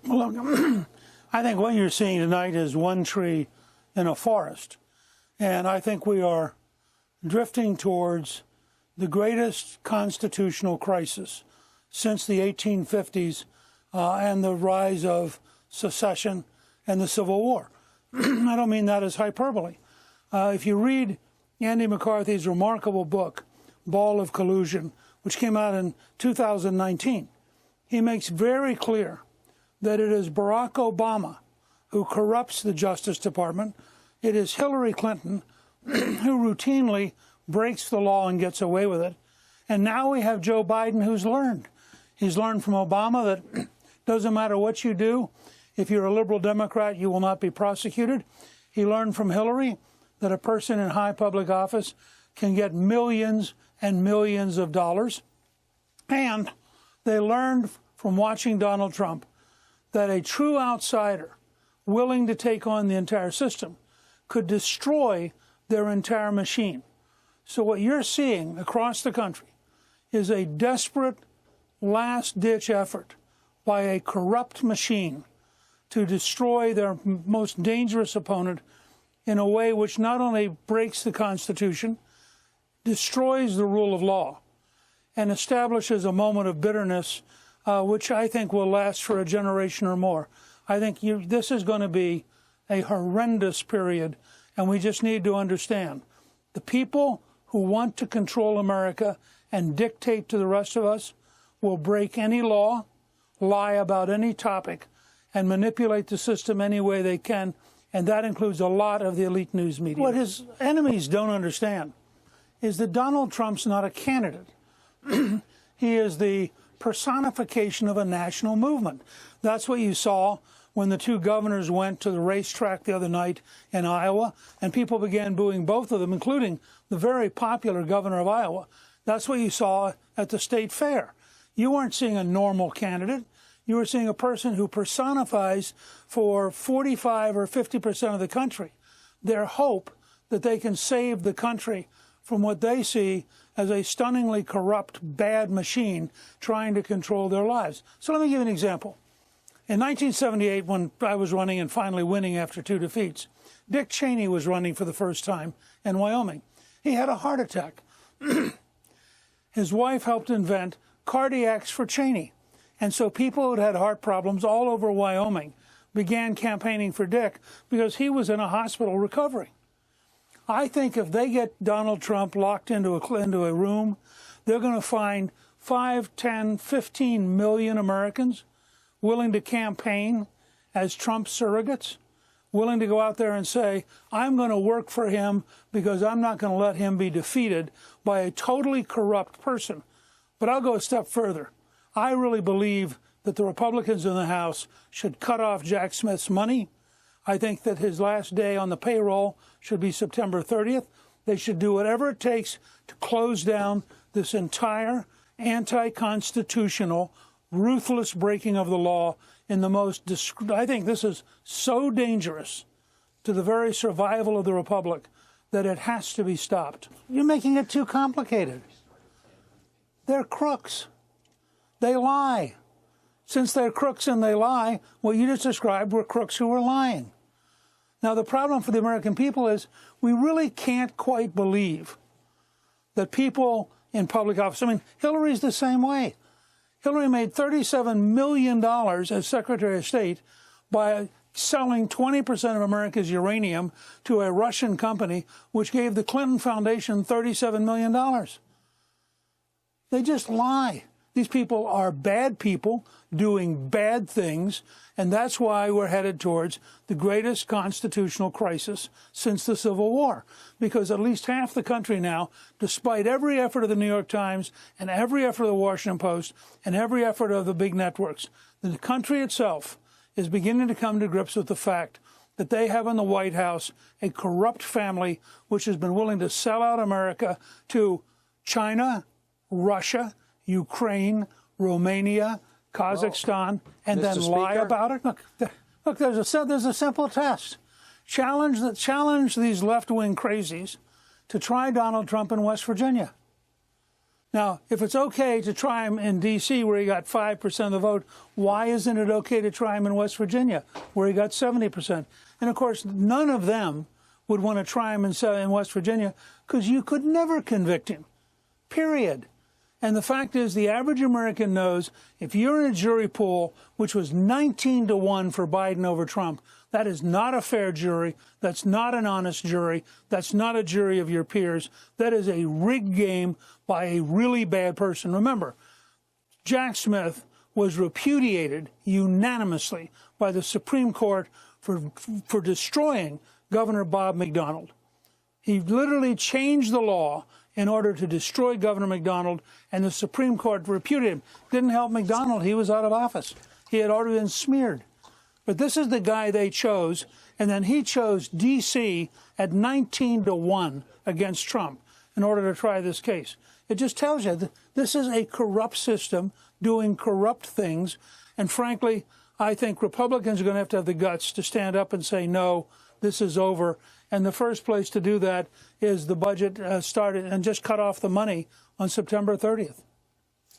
Well, look, I think what you're seeing tonight is one tree in a forest. And I think we are drifting towards the greatest constitutional crisis since the 1850s and the rise of secession and the Civil War. I don't mean that as hyperbole. If you read Andy McCarthy's remarkable book, Ball of Collusion, which came out in 2019, he makes very clear that it is Barack Obama who corrupts the Justice Department. It is Hillary Clinton who routinely breaks the law and gets away with it. And now we have Joe Biden who's learned. He's learned from Obama that doesn't matter what you do, if you're a liberal Democrat, you will not be prosecuted. He learned from Hillary that a person in high public office can get millions and millions of dollars. And they learned from watching Donald Trump that a true outsider willing to take on the entire system could destroy their entire machine. So what you're seeing across the country is a desperate last-ditch effort by a corrupt machine to destroy their most dangerous opponent in a way which not only breaks the Constitution, destroys the rule of law, and establishes a moment of bitterness which I think will last for a generation or more. I think this is going to be a horrendous period, and we just need to understand the people who want to control America and dictate to the rest of us will break any law, lie about any topic, and manipulate the system any way they can, and that includes a lot of the elite news media. What his enemies don't understand is that Donald Trump's not a candidate. He is the personification of a national movement. That's what you saw when the two governors went to the racetrack the other night in Iowa, and people began booing both of them, including the very popular governor of Iowa. That's what you saw at the state fair. You weren't seeing a normal candidate. You were seeing a person who personifies for 45 or 50% of the country their hope that they can save the country from what they see as a stunningly corrupt, bad machine trying to control their lives. So let me give you an example. In 1978, when I was running and finally winning after 2 defeats, Dick Cheney was running for the first time in Wyoming. He had a heart attack. His wife helped invent cardiacs for Cheney. And so people who had heart problems all over Wyoming began campaigning for Dick because he was in a hospital recovering. I think if they get Donald Trump locked into a room, they're going to find 5, 10, 15 million Americans willing to campaign as Trump surrogates, willing to go out there and say, I'm going to work for him because I'm not going to let him be defeated by a totally corrupt person. But I'll go a step further. I really believe that the Republicans in the House should cut off Jack Smith's money. I think that his last day on the payroll should be September 30th. They should do whatever it takes to close down this entire anti-constitutional, ruthless breaking of the law in the most, I think this is so dangerous to the very survival of the Republic that it has to be stopped. You're making it too complicated. They're crooks. They lie. Since they're crooks and they lie, what you just described were crooks who were lying. Now, the problem for the American people is we really can't quite believe that people in public office, I mean, Hillary's the same way. Hillary made $37 million as Secretary of State by selling 20% of America's uranium to a Russian company, which gave the Clinton Foundation $37 million. They just lie. These people are bad people doing bad things, and that's why we're headed towards the greatest constitutional crisis since the Civil War. Because at least half the country now, despite every effort of the New York Times and every effort of the Washington Post and every effort of the big networks, the country itself is beginning to come to grips with the fact that they have in the White House a corrupt family which has been willing to sell out America to China, Russia, Ukraine, Romania, Kazakhstan, and then lie about it. Look, there's a simple test. Challenge these left-wing crazies to try Donald Trump in West Virginia. Now, if it's okay to try him in D.C., where he got 5% of the vote, why isn't it okay to try him in West Virginia, where he got 70%? And, of course, none of them would want to try him in West Virginia because you could never convict him, period. And the fact is, the average American knows if you're in a jury pool, which was 19-1 for Biden over Trump, that is not a fair jury. That's not an honest jury. That's not a jury of your peers. That is a rigged game by a really bad person. Remember, Jack Smith was repudiated unanimously by the Supreme Court for destroying Governor Bob McDonnell. He literally changed the law in order to destroy Governor McDonnell, and the Supreme Court repudiated him. Didn't help McDonnell. He was out of office. He had already been smeared. But this is the guy they chose, and then he chose D.C. at 19-1 against Trump in order to try this case. It just tells you that this is a corrupt system doing corrupt things, and frankly, I think Republicans are going to have the guts to stand up and say, no, this is over. And the first place to do that is the budget started and just cut off the money on September 30th.